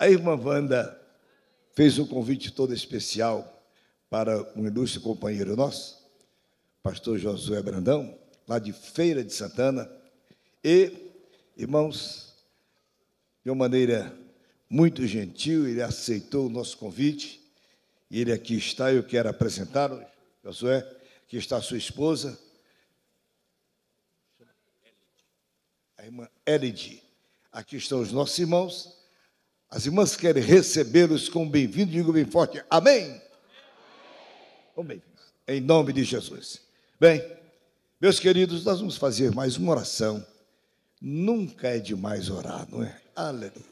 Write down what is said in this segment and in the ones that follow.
A irmã Wanda fez um convite todo especial para um ilustre companheiro nosso, pastor Josué Brandão, lá de Feira de Santana. E, irmãos, de uma maneira muito gentil, ele aceitou o nosso convite. E ele aqui está, eu quero apresentá-lo, Josué. Aqui está a sua esposa, a irmã Elide. Aqui estão os nossos irmãos. As irmãs querem recebê-los com bem-vindo. Digo bem forte, amém? Bem-vindos, em nome de Jesus. Bem, meus queridos, nós vamos fazer mais uma oração. Nunca é demais orar, não é? Aleluia.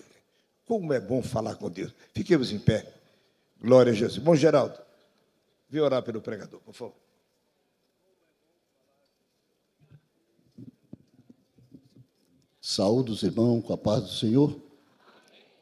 Como é bom falar com Deus. Fiquemos em pé. Glória a Jesus. Bom, Geraldo, vem orar pelo pregador, por favor. Saúde os irmãos com a paz do Senhor.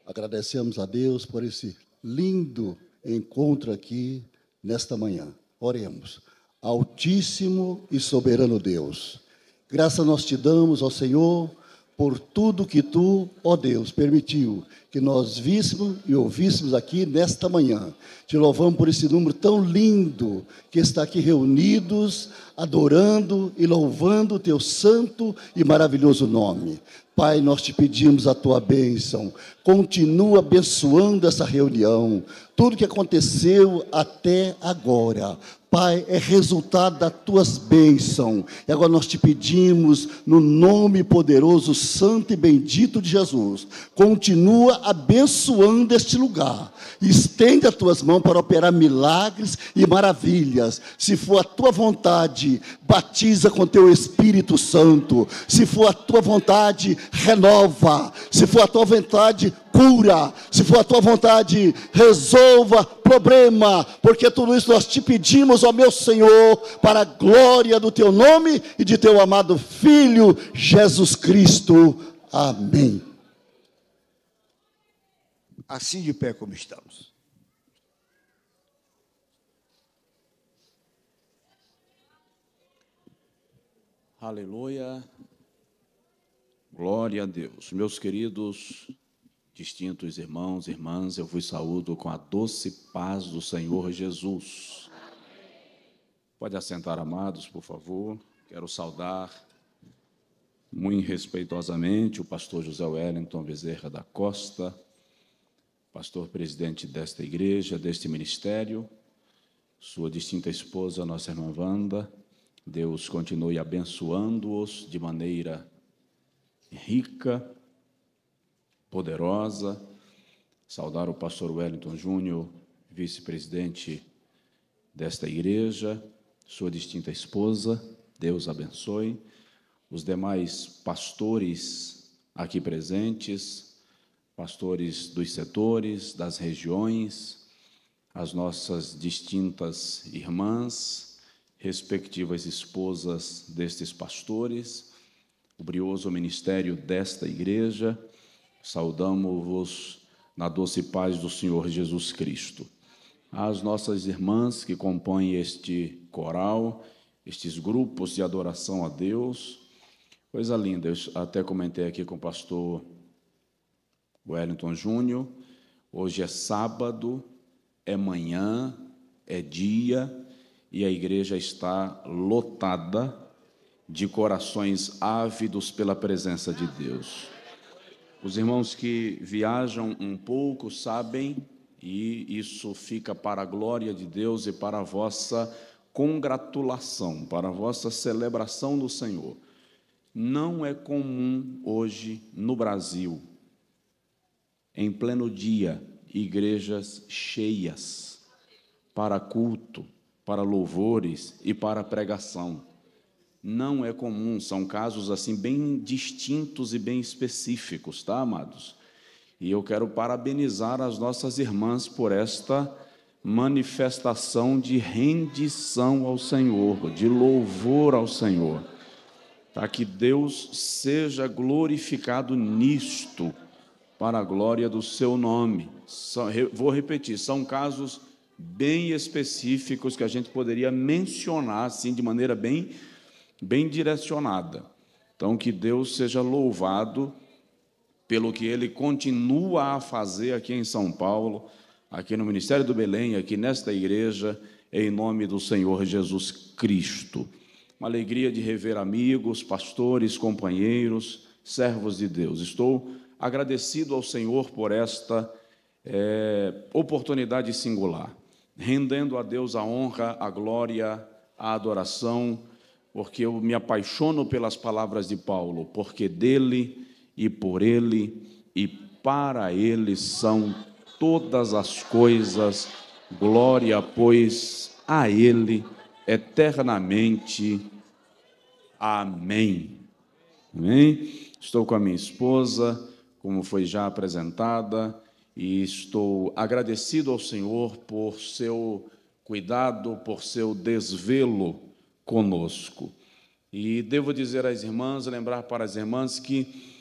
Agradecemos a Deus por esse lindo encontro aqui nesta manhã. Oremos. Altíssimo e soberano Deus, graças nós te damos, ó Senhor, por tudo que tu, ó Deus, permitiu que nós víssemos e ouvíssemos aqui nesta manhã. Te louvamos por esse número tão lindo que está aqui reunidos, adorando e louvando o teu santo e maravilhoso nome. Pai, nós te pedimos a tua bênção. Continua abençoando essa reunião. Tudo que aconteceu até agora, Pai, é resultado das tuas bênçãos. E agora nós te pedimos, no nome poderoso, santo e bendito de Jesus, continua abençoando este lugar. Estende as tuas mãos para operar milagres e maravilhas. Se for a tua vontade, batiza com teu Espírito Santo. Se for a tua vontade, renova. Se for a tua vontade, cura. Se for a tua vontade, resolva problema. Porque tudo isso nós te pedimos, ó meu Senhor, para a glória do teu nome e de teu amado Filho, Jesus Cristo. Amém. Assim de pé como estamos. Aleluia. Glória a Deus. Meus queridos, distintos irmãos e irmãs, eu vos saúdo com a doce paz do Senhor Jesus. Pode assentar, amados, por favor. Quero saudar muito respeitosamente o pastor José Wellington Bezerra da Costa, pastor presidente desta igreja, deste ministério, sua distinta esposa, nossa irmã Wanda. Deus continue abençoando-os de maneira rica, poderosa. Saudar o pastor Wellington Júnior, vice-presidente desta igreja, sua distinta esposa. Deus abençoe. Os demais pastores aqui presentes, pastores dos setores, das regiões, as nossas distintas irmãs, respectivas esposas destes pastores, o brioso ministério desta igreja, saudamos-vos na doce paz do Senhor Jesus Cristo. As nossas irmãs que compõem este coral, estes grupos de adoração a Deus, coisa linda. Eu até comentei aqui com o pastor Wellington Júnior, hoje é sábado, é manhã, é dia, e a igreja está lotada de corações ávidos pela presença de Deus. Os irmãos que viajam um pouco sabem, e isso fica para a glória de Deus e para a vossa congratulação, para a vossa celebração do Senhor. Não é comum hoje no Brasil, em pleno dia, igrejas cheias para culto, para louvores e para pregação. Não é comum, são casos assim bem distintos e bem específicos, tá, amados? E eu quero parabenizar as nossas irmãs por esta manifestação de rendição ao Senhor, de louvor ao Senhor. Tá, que Deus seja glorificado nisto, para a glória do seu nome. Vou repetir, são casos bem específicos que a gente poderia mencionar assim de maneira bem direcionada. Então, que Deus seja louvado pelo que ele continua a fazer aqui em São Paulo, aqui no Ministério do Belém, aqui nesta igreja, em nome do Senhor Jesus Cristo. Uma alegria de rever amigos, pastores, companheiros, servos de Deus. Estou agradecido ao Senhor por esta oportunidade singular, rendendo a Deus a honra, a glória, a adoração, porque eu me apaixono pelas palavras de Paulo, porque dele e por ele e para ele são todas as coisas, glória, pois, a ele eternamente. Amém. Amém? Estou com a minha esposa, como foi já apresentada, e estou agradecido ao Senhor por seu cuidado, por seu desvelo conosco. E devo dizer às irmãs, lembrar para as irmãs que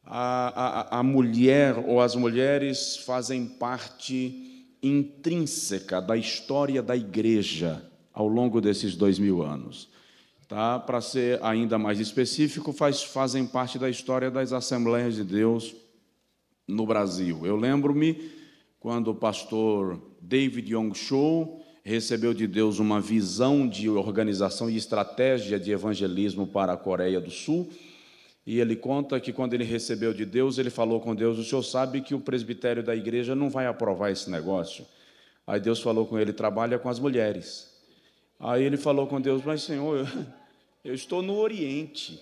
a mulher ou as mulheres fazem parte intrínseca da história da igreja ao longo desses 2000 anos. Tá? Para ser ainda mais específico, fazem parte da história das Assembleias de Deus no Brasil. Eu lembro-me quando o pastor David Yong Cho recebeu de Deus uma visão de organização e estratégia de evangelismo para a Coreia do Sul, e ele conta que, quando ele recebeu de Deus, ele falou com Deus: o senhor sabe que o presbitério da igreja não vai aprovar esse negócio? Aí Deus falou com ele: trabalha com as mulheres. Aí ele falou com Deus: mas, Senhor, eu estou no Oriente.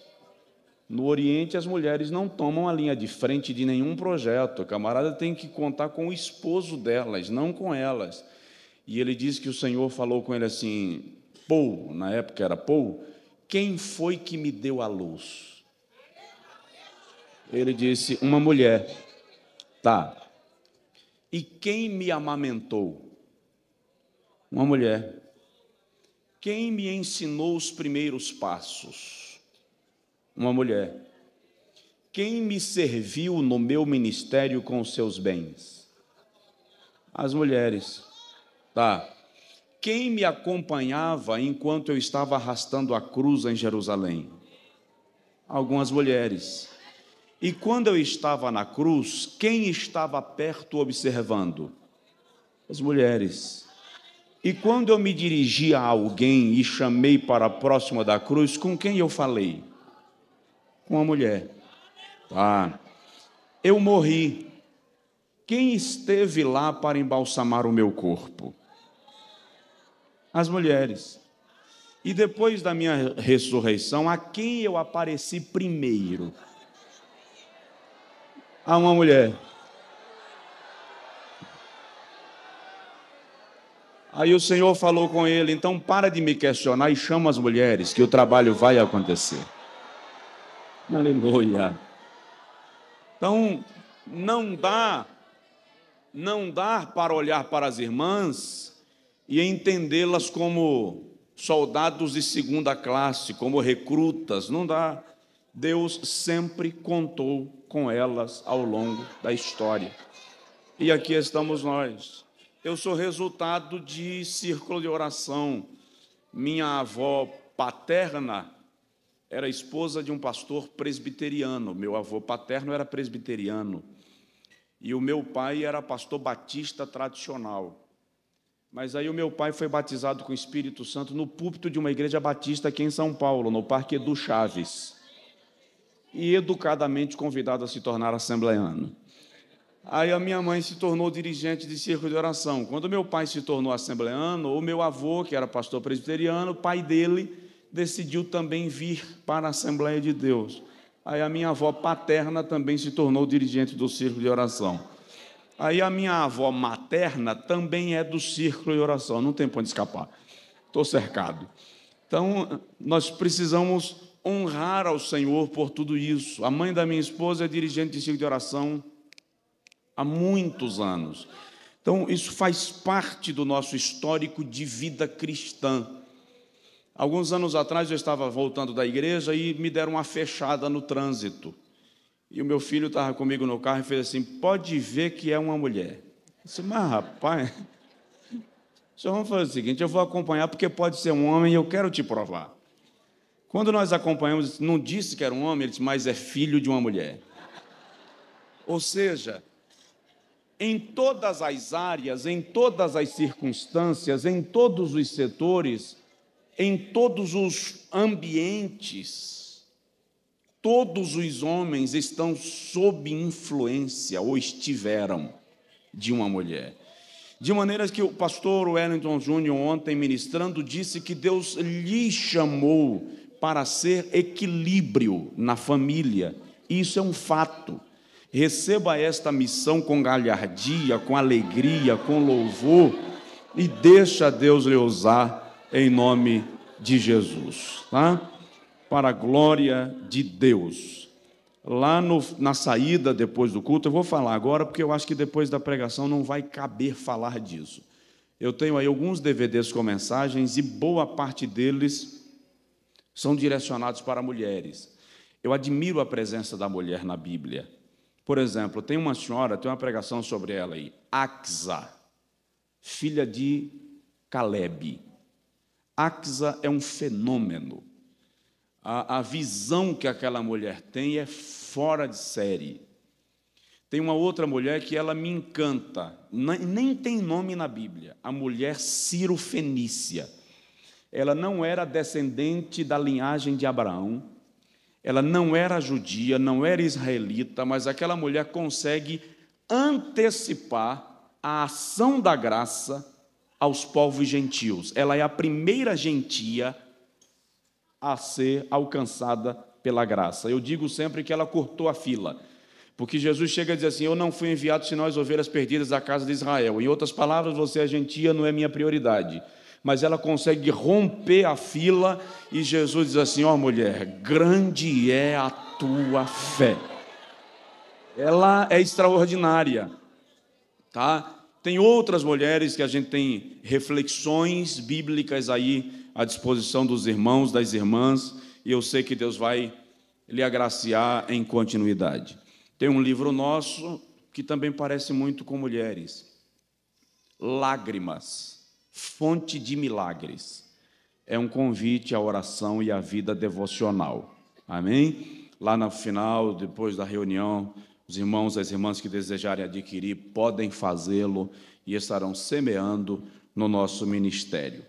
No Oriente, as mulheres não tomam a linha de frente de nenhum projeto. A camarada tem que contar com o esposo delas, não com elas. E ele disse que o Senhor falou com ele assim: Paul, na época era Paul, quem foi que me deu a luz? Ele disse: uma mulher. Tá. E quem me amamentou? Uma mulher. Quem me ensinou os primeiros passos? Uma mulher. Quem me serviu no meu ministério com os seus bens? As mulheres. Tá. Quem me acompanhava enquanto eu estava arrastando a cruz em Jerusalém? Algumas mulheres. E quando eu estava na cruz, quem estava perto observando? As mulheres. E quando eu me dirigi a alguém e chamei para próxima da cruz, com quem eu falei? Com a mulher. Tá. Eu morri. Quem esteve lá para embalsamar o meu corpo? As mulheres. E depois da minha ressurreição, a quem eu apareci primeiro? A uma mulher. Aí o Senhor falou com ele: então para de me questionar e chama as mulheres, que o trabalho vai acontecer. Aleluia. Então, não dá para olhar para as irmãs e entendê-las como soldados de segunda classe, como recrutas. Não dá. Deus sempre contou com elas ao longo da história. E aqui estamos nós. Eu sou resultado de círculo de oração. Minha avó paterna era esposa de um pastor presbiteriano. Meu avô paterno era presbiteriano. E o meu pai era pastor batista tradicional. Mas aí o meu pai foi batizado com o Espírito Santo no púlpito de uma igreja batista aqui em São Paulo, no Parque Edu Chaves. E educadamente convidado a se tornar assembleiano. Aí a minha mãe se tornou dirigente de círculo de oração. Quando meu pai se tornou assembleiano, o meu avô, que era pastor presbiteriano, o pai dele decidiu também vir para a Assembleia de Deus. Aí a minha avó paterna também se tornou dirigente do círculo de oração. Aí a minha avó materna também é do círculo de oração. Não tem para onde escapar. Estou cercado. Então, nós precisamos honrar ao Senhor por tudo isso. A mãe da minha esposa é dirigente de círculo de oração há muitos anos. Então, isso faz parte do nosso histórico de vida cristã. Alguns anos atrás, eu estava voltando da igreja e me deram uma fechada no trânsito. E o meu filho estava comigo no carro e fez assim: pode ver que é uma mulher. Eu disse: mas rapaz, só vamos fazer o seguinte, eu vou acompanhar porque pode ser um homem e eu quero te provar. Quando nós acompanhamos, não disse que era um homem, ele disse: mas é filho de uma mulher. Ou seja, em todas as áreas, em todas as circunstâncias, em todos os setores, em todos os ambientes, todos os homens estão sob influência, ou estiveram, de uma mulher. De maneira que o pastor Wellington Júnior, ontem ministrando, disse que Deus lhe chamou para ser equilíbrio na família. Isso é um fato. Receba esta missão com galhardia, com alegria, com louvor, e deixa Deus lhe usar em nome de Jesus, tá? Para a glória de Deus. Lá na saída, depois do culto, eu vou falar agora, porque eu acho que depois da pregação não vai caber falar disso. Eu tenho aí alguns DVDs com mensagens, e boa parte deles são direcionados para mulheres. Eu admiro a presença da mulher na Bíblia. Por exemplo, tem uma senhora, tem uma pregação sobre ela aí, Axa, filha de Calebe. Axa é um fenômeno. A visão que aquela mulher tem é fora de série. Tem uma outra mulher que ela me encanta, nem tem nome na Bíblia, a mulher Ciro-Fenícia. Ela não era descendente da linhagem de Abraão, ela não era judia, não era israelita, mas aquela mulher consegue antecipar a ação da graça aos povos gentios. Ela é a primeira gentia a ser alcançada pela graça. Eu digo sempre que ela cortou a fila, porque Jesus chega a dizer assim: eu não fui enviado senão as ovelhas perdidas da casa de Israel. Em outras palavras, você é gentia, não é minha prioridade. Mas ela consegue romper a fila, e Jesus diz assim: ó mulher, grande é a tua fé. Ela é extraordinária, tá? Tem outras mulheres que a gente tem reflexões bíblicas aí à disposição dos irmãos, das irmãs, e eu sei que Deus vai lhe agraciar em continuidade. Tem um livro nosso que também parece muito com mulheres, Lágrimas, Fonte de Milagres. É um convite à oração e à vida devocional. Amém? Lá no final, depois da reunião, os irmãos e as irmãs que desejarem adquirir podem fazê-lo e estarão semeando no nosso ministério.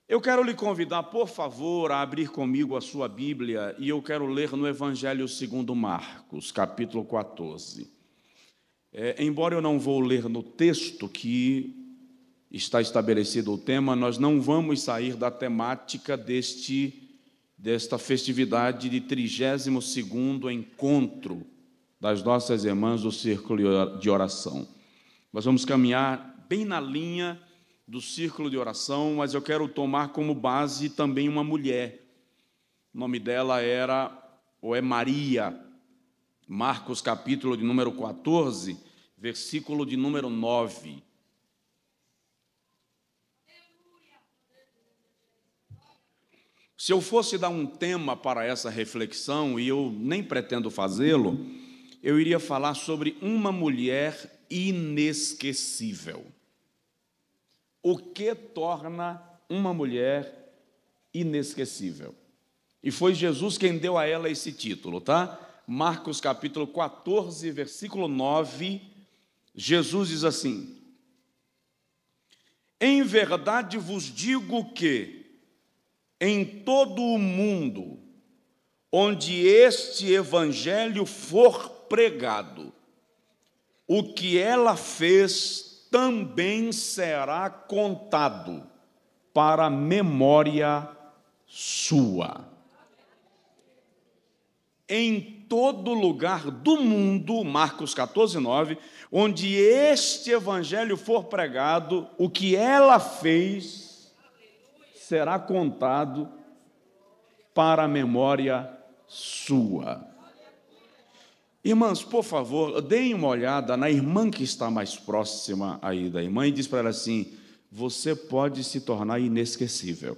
Eu quero lhe convidar, por favor, a abrir comigo a sua Bíblia, e eu quero ler no Evangelho segundo Marcos, capítulo 14. Embora eu não vou ler no texto que está estabelecido o tema, nós não vamos sair da temática desta festividade de 32º encontro das nossas irmãs do Círculo de Oração. Nós vamos caminhar bem na linha do Círculo de Oração, mas eu quero tomar como base também uma mulher. O nome dela é Maria. Marcos, capítulo de número 14, versículo de número 9. Se eu fosse dar um tema para essa reflexão, e eu nem pretendo fazê-lo, eu iria falar sobre uma mulher inesquecível. O que torna uma mulher inesquecível? E foi Jesus quem deu a ela esse título, tá? Marcos capítulo 14, versículo 9, Jesus diz assim: em verdade vos digo que em todo o mundo, onde este evangelho for pregado, o que ela fez também será contado para memória sua. Em todo lugar do mundo, Marcos 14, 9, onde este evangelho for pregado, o que ela fez será contado para a memória sua. Irmãs, por favor, deem uma olhada na irmã que está mais próxima aí da irmã e diz para ela assim: você pode se tornar inesquecível.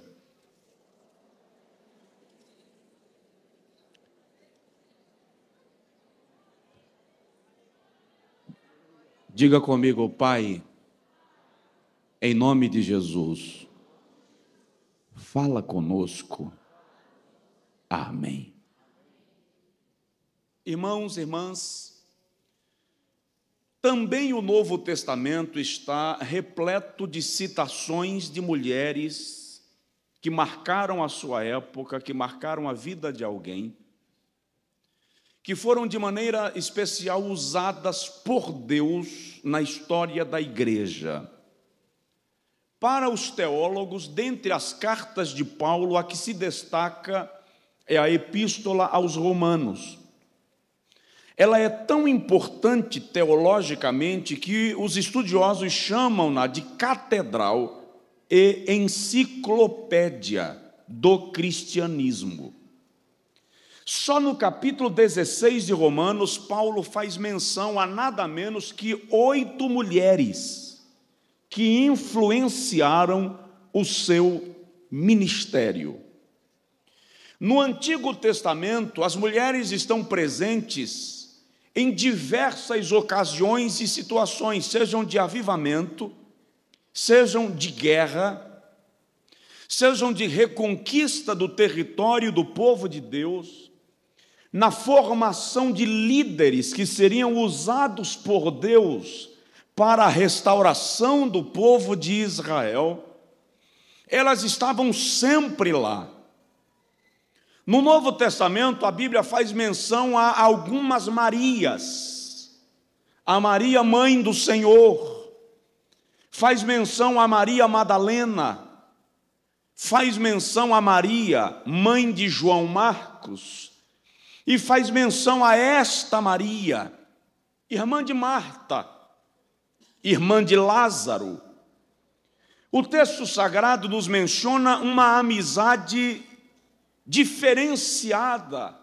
Diga comigo: Pai, em nome de Jesus, fala conosco. Amém. Irmãos e irmãs, Também o Novo Testamento está repleto de citações de mulheres que marcaram a sua época, que marcaram a vida de alguém, que foram de maneira especial usadas por Deus na história da igreja. Para os teólogos, dentre as cartas de Paulo, a que se destaca é a Epístola aos Romanos. Ela é tão importante teologicamente que os estudiosos chamam-na de catedral e enciclopédia do cristianismo. Só no capítulo 16 de Romanos, Paulo faz menção a nada menos que 8 mulheres que influenciaram o seu ministério. No Antigo Testamento, as mulheres estão presentes em diversas ocasiões e situações, sejam de avivamento, sejam de guerra, sejam de reconquista do território do povo de Deus, na formação de líderes que seriam usados por Deus para a restauração do povo de Israel. Elas estavam sempre lá. No Novo Testamento, a Bíblia faz menção a algumas Marias. A Maria, mãe do Senhor, faz menção a Maria Madalena, faz menção a Maria, mãe de João Marcos, e faz menção a esta Maria, irmã de Marta, irmã de Lázaro. O texto sagrado nos menciona uma amizade diferenciada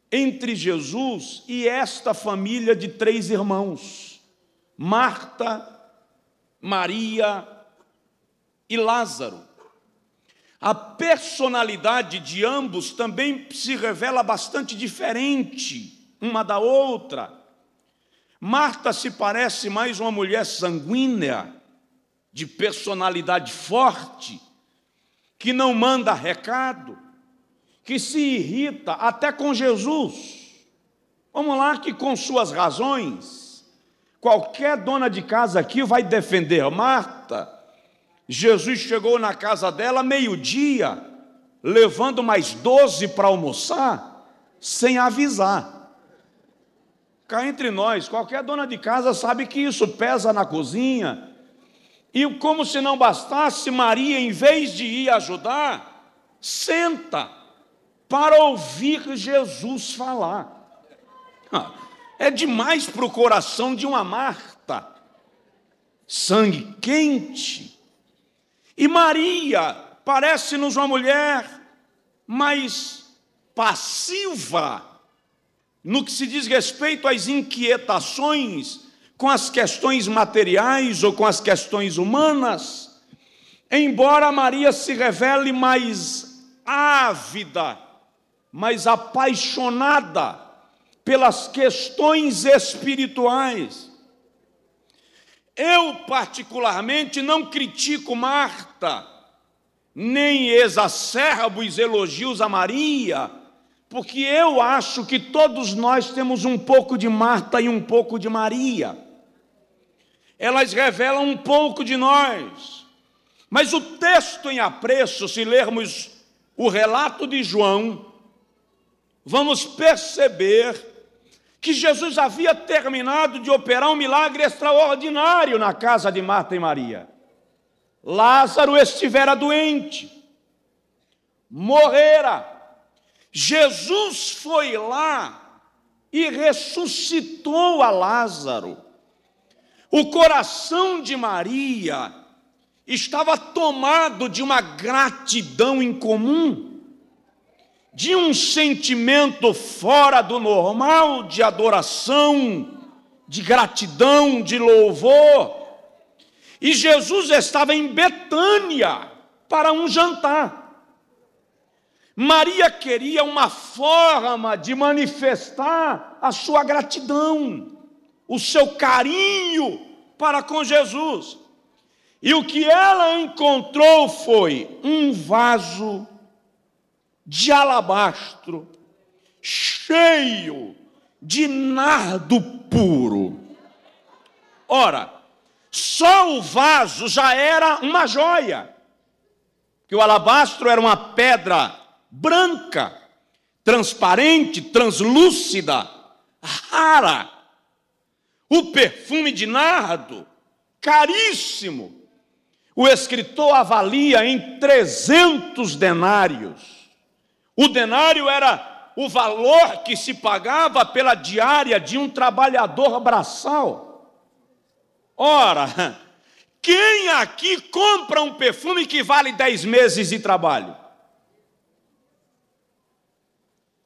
entre Jesus e esta família de 3 irmãos, Marta, Maria e Lázaro. A personalidade de ambos também se revela bastante diferente uma da outra. Marta se parece mais uma mulher sanguínea, de personalidade forte, que não manda recado, que se irrita até com Jesus. Vamos lá, que com suas razões, qualquer dona de casa aqui vai defender Marta. Jesus chegou na casa dela meio-dia, levando mais 12 para almoçar, sem avisar. Cá entre nós, qualquer dona de casa sabe que isso pesa na cozinha. E como se não bastasse, Maria, em vez de ir ajudar, senta para ouvir Jesus falar. É demais para o coração de uma Marta, sangue quente. E Maria parece-nos uma mulher mais passiva no que se diz respeito às inquietações com as questões materiais ou com as questões humanas, embora Maria se revele mais ávida, mais apaixonada pelas questões espirituais. Eu, particularmente, não critico Marta, nem exacerbo os elogios a Maria, porque eu acho que todos nós temos um pouco de Marta e um pouco de Maria. Elas revelam um pouco de nós. Mas o texto em apreço, se lermos o relato de João, vamos perceber que Jesus havia terminado de operar um milagre extraordinário na casa de Marta e Maria. Lázaro estivera doente, morrera. Jesus foi lá e ressuscitou a Lázaro. O coração de Maria estava tomado de uma gratidão incomum, de um sentimento fora do normal, de adoração, de gratidão, de louvor. E Jesus estava em Betânia para um jantar. Maria queria uma forma de manifestar a sua gratidão, o seu carinho para com Jesus. E o que ela encontrou foi um vaso de alabastro, cheio de nardo puro. Ora, só o vaso já era uma joia, que o alabastro era uma pedra branca, transparente, translúcida, rara. O perfume de nardo, caríssimo. O escritor avalia em 300 denários. O denário era o valor que se pagava pela diária de um trabalhador braçal. Ora, quem aqui compra um perfume que vale 10 meses de trabalho?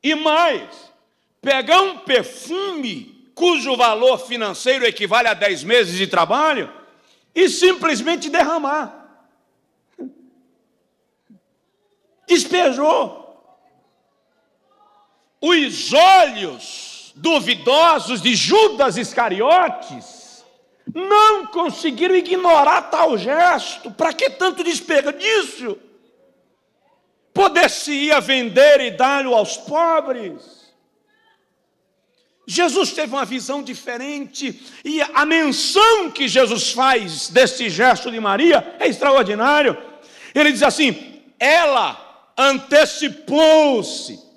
E mais, pegar um perfume cujo valor financeiro equivale a 10 meses de trabalho e simplesmente derramar. Despejou. Os olhos duvidosos de Judas Iscariotes não conseguiram ignorar tal gesto. Para que tanto desperdício? Poder-se-ia vender e dar-lhe aos pobres. Jesus teve uma visão diferente, e a menção que Jesus faz desse gesto de Maria é extraordinário. Ele diz assim: ela antecipou-se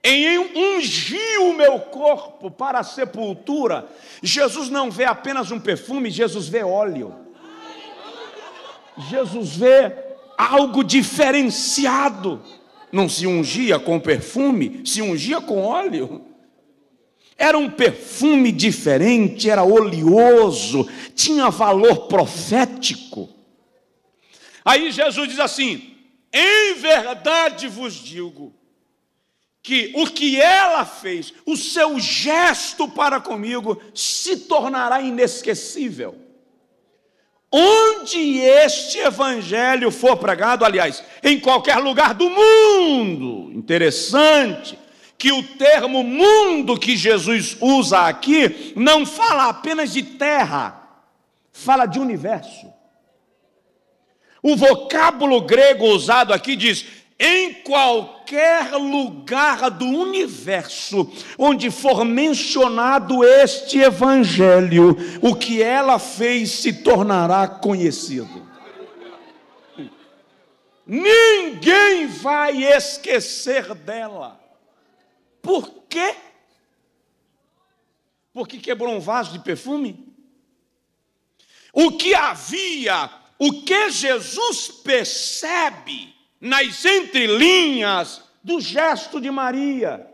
em ungir o meu corpo para a sepultura. Jesus não vê apenas um perfume, Jesus vê óleo. Jesus vê algo diferenciado. Não se ungia com perfume, se ungia com óleo. Era um perfume diferente, era oleoso, tinha valor profético. Aí Jesus diz assim: em verdade vos digo, que o que ela fez, o seu gesto para comigo, se tornará inesquecível. Onde este evangelho for pregado, aliás, em qualquer lugar do mundo, interessante, que o termo mundo que Jesus usa aqui, não fala apenas de terra, fala de universo. O vocábulo grego usado aqui diz: em qualquer lugar do universo onde for mencionado este evangelho, o que ela fez se tornará conhecido. Ninguém vai esquecer dela. Por quê? Porque quebrou um vaso de perfume? O que Jesus percebe nas entrelinhas do gesto de Maria?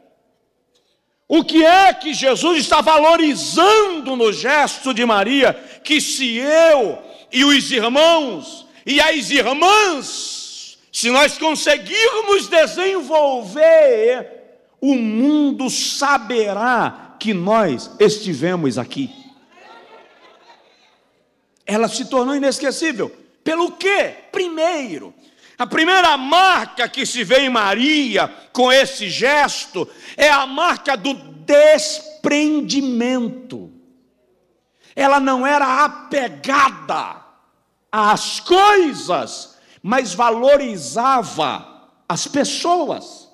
O que é que Jesus está valorizando no gesto de Maria? Que se eu e os irmãos e as irmãs, se nós conseguirmos desenvolver, o mundo saberá que nós estivemos aqui. Ela se tornou inesquecível. Pelo quê? Primeiro, a primeira marca que se vê em Maria com esse gesto é a marca do desprendimento. Ela não era apegada às coisas, mas valorizava as pessoas.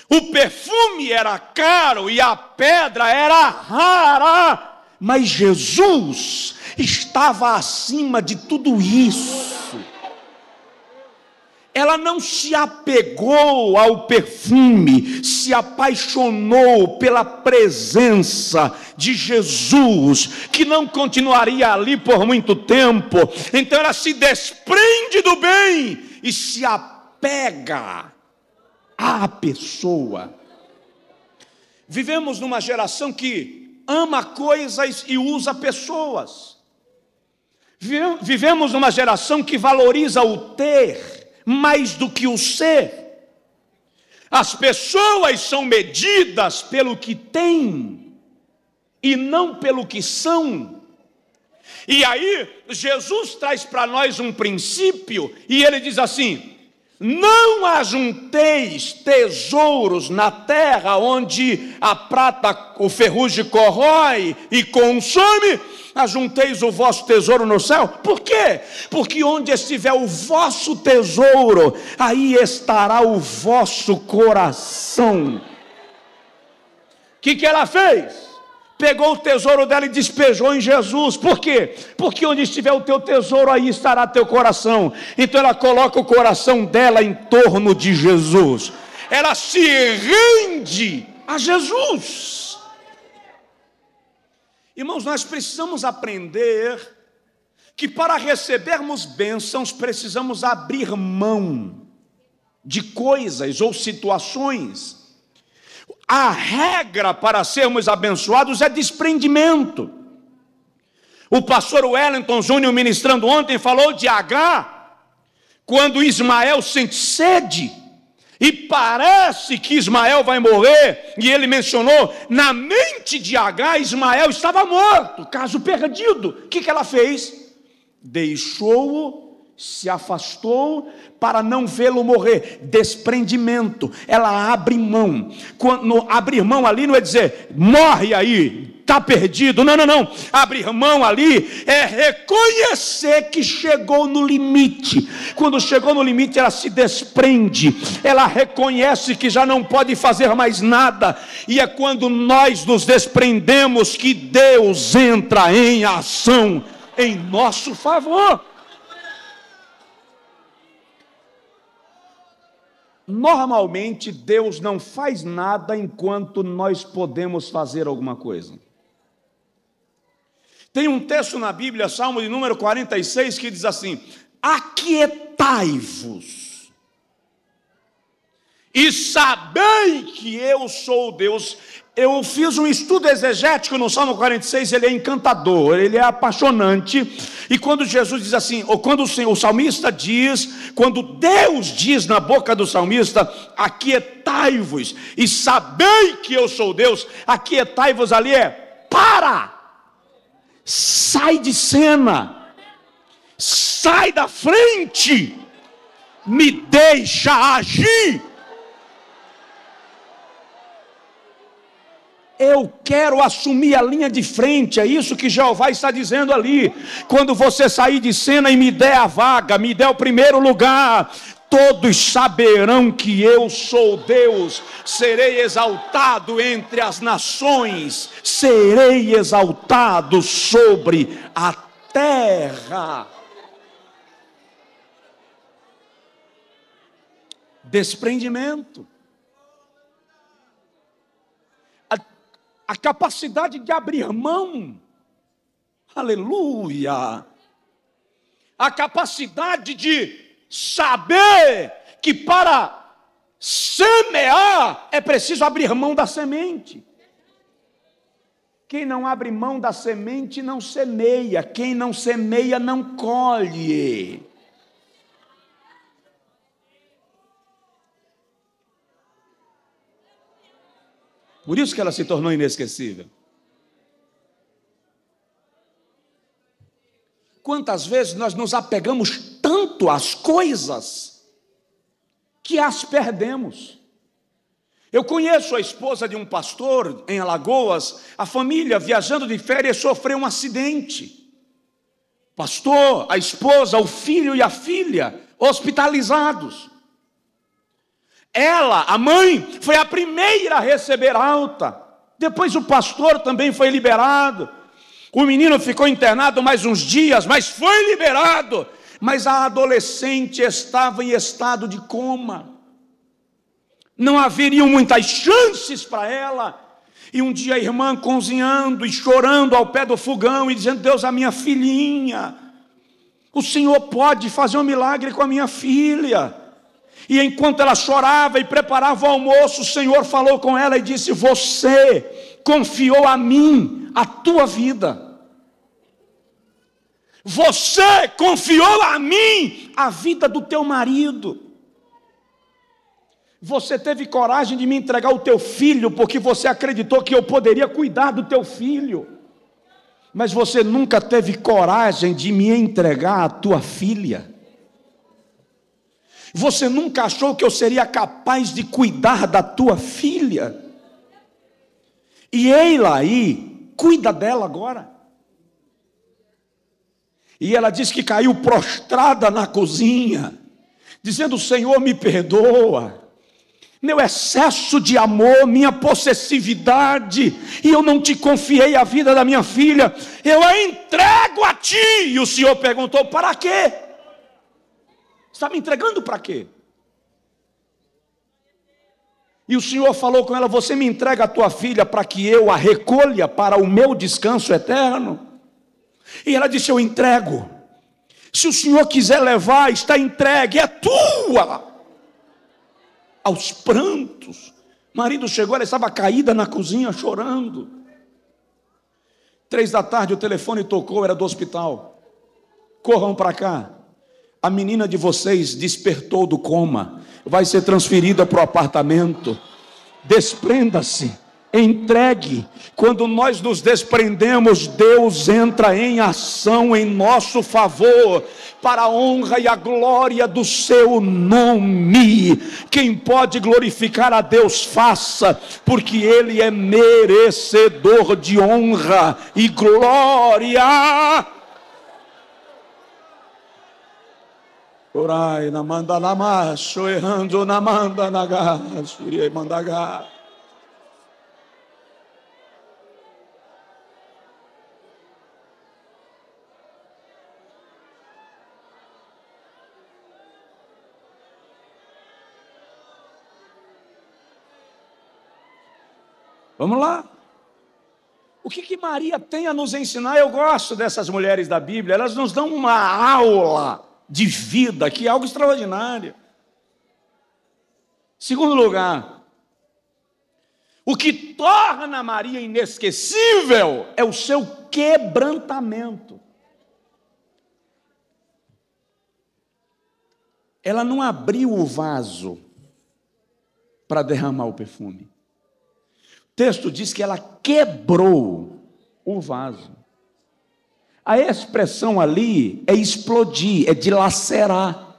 O perfume era caro e a pedra era rara, mas Jesus estava acima de tudo isso. Ela não se apegou ao perfume, se apaixonou pela presença de Jesus, que não continuaria ali por muito tempo. Então ela se desprende do bem e se apega à pessoa. Vivemos numa geração que ama coisas e usa pessoas. Vivemos numa geração que valoriza o ter mais do que o ser. As pessoas são medidas pelo que têm e não pelo que são. E aí Jesus traz para nós um princípio e ele diz assim: não ajunteis tesouros na terra, onde a prata, o ferrugem corrói e consome. Ajunteis o vosso tesouro no céu. Por quê? Porque onde estiver o vosso tesouro, aí estará o vosso coração. O que ela fez? pegou o tesouro dela e despejou em Jesus. Por quê? Porque onde estiver o teu tesouro, aí estará teu coração. Então ela coloca o coração dela em torno de Jesus. Ela se rende a Jesus. Irmãos, nós precisamos aprender que para recebermos bênçãos precisamos abrir mão de coisas ou situações. A regra para sermos abençoados é desprendimento. O pastor Wellington Júnior, ministrando ontem, falou de Agar, quando Ismael sente sede, e parece que Ismael vai morrer, e ele mencionou, na mente de Agar, Ismael estava morto, caso perdido. O que ela fez? Deixou-o, se afastou para não vê-lo morrer. Desprendimento. Ela abre mão. Quando abrir mão ali não é dizer morre aí, está perdido. Não. Abrir mão ali é reconhecer que chegou no limite. Quando chegou no limite, ela se desprende. Ela reconhece que já não pode fazer mais nada. E é quando nós nos desprendemos que Deus entra em ação em nosso favor. Normalmente Deus não faz nada enquanto nós podemos fazer alguma coisa. Tem um texto na Bíblia, Salmo de número 46, que diz assim: aquietai-vos e sabei que eu sou Deus. Eu fiz um estudo exegético no Salmo 46, ele é encantador, ele é apaixonante. E quando Jesus diz assim, ou quando o salmista diz, quando Deus diz na boca do salmista, aquietai-vos e sabei que eu sou Deus, aquietai-vos ali é para, sai de cena, sai da frente, me deixa agir. Eu quero assumir a linha de frente, é isso que Jeová está dizendo ali. Quando você sair de cena e me der a vaga, me der o primeiro lugar, todos saberão que eu sou Deus, serei exaltado entre as nações, serei exaltado sobre a terra. Desprendimento. A capacidade de abrir mão, aleluia, a capacidade de saber que para semear é preciso abrir mão da semente. Quem não abre mão da semente não semeia, quem não semeia não colhe. Por isso que ela se tornou inesquecível. Quantas vezes nós nos apegamos tanto às coisas que as perdemos. Eu conheço a esposa de um pastor em Alagoas, a família viajando de férias sofreu um acidente. Pastor, a esposa, o filho e a filha hospitalizados. Ela, a mãe, foi a primeira a receber alta. Depois o pastor também foi liberado. O menino ficou internado mais uns dias, mas foi liberado. Mas a adolescente estava em estado de coma. Não haveriam muitas chances para ela. E um dia a irmã cozinhando e chorando ao pé do fogão e dizendo: Deus, a minha filhinha, o Senhor pode fazer um milagre com a minha filha. E enquanto ela chorava e preparava o almoço, o Senhor falou com ela e disse: você confiou a mim a tua vida. Você confiou a mim a vida do teu marido. Você teve coragem de me entregar o teu filho, porque você acreditou que eu poderia cuidar do teu filho. Mas você nunca teve coragem de me entregar a tua filha. Você nunca achou que eu seria capaz de cuidar da tua filha? E ela aí, cuida dela agora. E ela diz que caiu prostrada na cozinha, dizendo: Senhor, me perdoa. meu excesso de amor, minha possessividade, e eu não te confiei a vida da minha filha, eu a entrego a ti. E o Senhor perguntou: para quê? Está me entregando para quê? E o Senhor falou com ela: você me entrega a tua filha para que eu a recolha para o meu descanso eterno? E ela disse: eu entrego. Se o Senhor quiser levar, está entregue, é tua. Aos prantos, o marido chegou, ela estava caída na cozinha chorando. 3 da tarde o telefone tocou, era do hospital. Corram para cá, a menina de vocês despertou do coma, vai ser transferida para o apartamento. Desprenda-se, entregue. Quando nós nos desprendemos, Deus entra em ação em nosso favor, para a honra e a glória do seu nome. Quem pode glorificar a Deus, faça, porque Ele é merecedor de honra e glória. Orai na manda na macho, errando na manda na gás, iria mandar. Vamos lá. O que Maria tem a nos ensinar? Eu gosto dessas mulheres da Bíblia, elas nos dão uma aula de vida, que é algo extraordinário. Segundo lugar, o que torna Maria inesquecível é o seu quebrantamento. Ela não abriu o vaso para derramar o perfume. O texto diz que ela quebrou o vaso. A expressão ali é explodir, é dilacerar.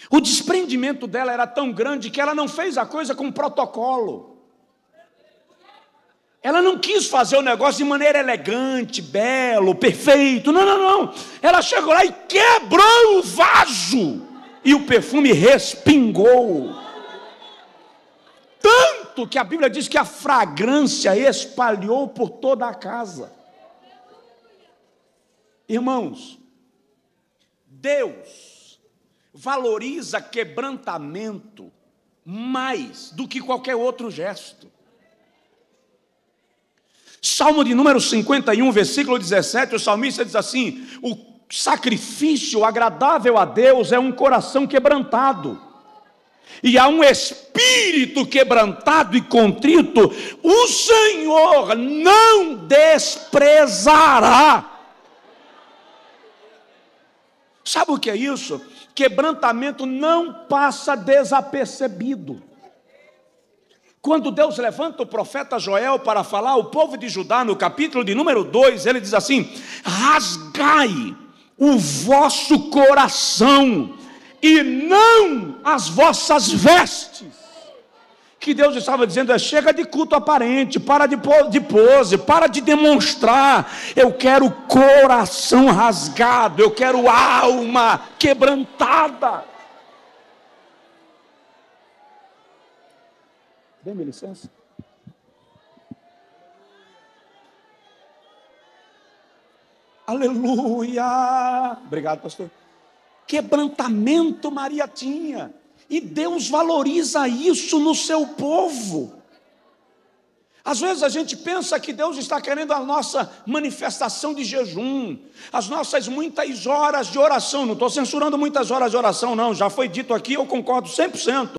O desprendimento dela era tão grande que ela não fez a coisa com protocolo. Ela não quis fazer o negócio de maneira elegante, belo, perfeito. Não. Ela chegou lá e quebrou o vaso. E o perfume respingou. Tanto que a Bíblia diz que a fragrância espalhou por toda a casa. Irmãos, Deus valoriza quebrantamento mais do que qualquer outro gesto. Salmo de número 51, versículo 17, o salmista diz assim: o sacrifício agradável a Deus é um coração quebrantado. E há um espírito quebrantado e contrito, o Senhor não desprezará. Sabe o que é isso? Quebrantamento não passa desapercebido. Quando Deus levanta o profeta Joel para falar ao povo de Judá, no capítulo de número 2, ele diz assim: rasgai o vosso coração e não as vossas vestes. Que Deus estava dizendo: chega de culto aparente, para de pose, para de demonstrar. Eu quero coração rasgado, eu quero alma quebrantada. Dê-me licença. Aleluia. Obrigado, pastor. Quebrantamento Maria tinha, e Deus valoriza isso no seu povo. Às vezes a gente pensa que Deus está querendo a nossa manifestação de jejum, as nossas muitas horas de oração. Não estou censurando muitas horas de oração, não, já foi dito aqui, eu concordo 100%.